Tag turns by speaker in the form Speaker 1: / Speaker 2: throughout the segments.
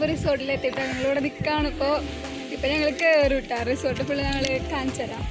Speaker 1: ഞങ്ങളിപ്പോൾ റിസോർട്ടിലെത്തിയിട്ട് ഞങ്ങളിവിടെ നിൽക്കുകയാണ്. ഇപ്പോൾ ഞങ്ങൾ കയറും കേട്ടോ. റിസോർട്ട് ഫുള്ള് ഞങ്ങൾ കാണിച്ചു തരാം.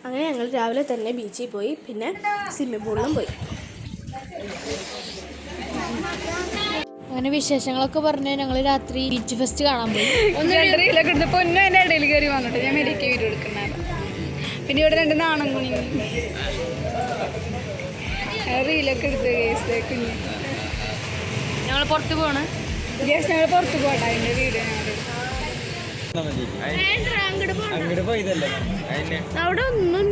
Speaker 2: അങ്ങനെ ഞങ്ങൾ രാവിലെ തന്നെ ബീച്ചിൽ പോയി, പിന്നെ സ്വിമ്മിംഗ് പൂളിലും പോയി.
Speaker 3: അങ്ങനെ വിശേഷങ്ങളൊക്കെ പറഞ്ഞ് ഞങ്ങൾ രാത്രി ബീച്ച് ഫെസ്റ്റ് കാണാൻ പോയി.
Speaker 1: റീലൊക്കെ എടുത്ത് പൊന്നും എൻ്റെ ഇടയിൽ കയറി വന്നിട്ട് ഞാൻ മെഡിക്ക് വീഡിയോ എടുക്കുന്നത്. പിന്നെ ഇവിടെ 2 നാണം കുണി റീലൊക്കെ എടുത്ത് കുഞ്ഞ്
Speaker 3: ഞങ്ങൾ പുറത്ത് പോവാണ്.
Speaker 1: ഞങ്ങൾ പുറത്ത് പോകട്ടെ. അതിൻ്റെ വീഡിയോ
Speaker 2: അവിടെ ഒന്നും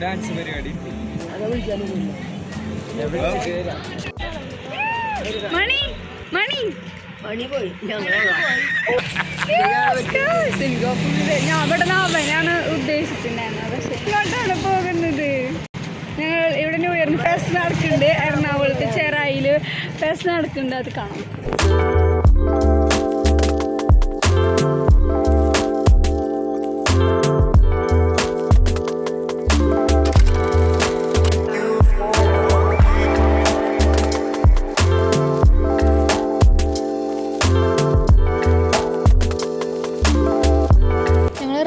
Speaker 4: ഡാൻസ് പരിപാടി
Speaker 1: മണി മണി
Speaker 2: പണി പോയി.
Speaker 1: ഞാൻ ഇവിടെ അവനാണ് ഉദ്ദേശിച്ചിട്ടുണ്ടായിരുന്നത്. പക്ഷെ ഇങ്ങോട്ടാണ് പോകുന്നത്. ഞങ്ങൾ ഇവിടെ ന്യൂ ഇയറിന് ഫെസ്റ്റ് നടക്കുന്നുണ്ട്. എറണാകുളത്ത് ചെറായിൽ ഫെസ്റ്റ് നടക്കുന്നുണ്ട്. അത് കാണാം.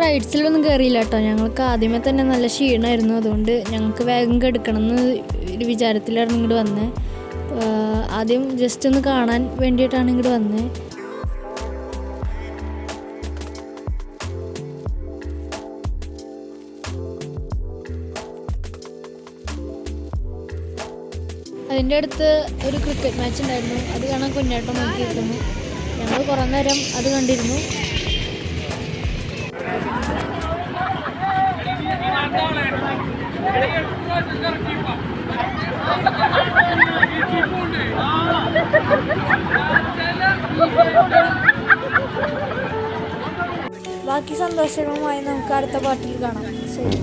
Speaker 3: റൈഡ്സിലൊന്നും കയറിയില്ല കേട്ടോ. ഞങ്ങൾക്ക് ആദ്യമേ തന്നെ നല്ല ക്ഷീണമായിരുന്നു. അതുകൊണ്ട് ഞങ്ങൾക്ക് വേഗം എടുക്കണം എന്ന് ഒരു വിചാരത്തിലാണ് ഇങ്ങോട്ട് വന്നത്. ആദ്യം ജസ്റ്റ് ഒന്ന് കാണാൻ വേണ്ടിയിട്ടാണ് ഇങ്ങോട്ട് വന്നത്. അതിൻ്റെ അടുത്ത് ഒരു ക്രിക്കറ്റ് മാച്ച് ഉണ്ടായിരുന്നു. അത് കാണാൻ കുഞ്ഞേട്ടൻ നോക്കിയിരുന്നു. ഞങ്ങൾ കുറേ നേരം അത് കണ്ടിരുന്നു. ബാക്കി സന്തോഷങ്ങളുമായി നമുക്ക് അടുത്ത പാട്ടിൽ കാണാം. ശരി.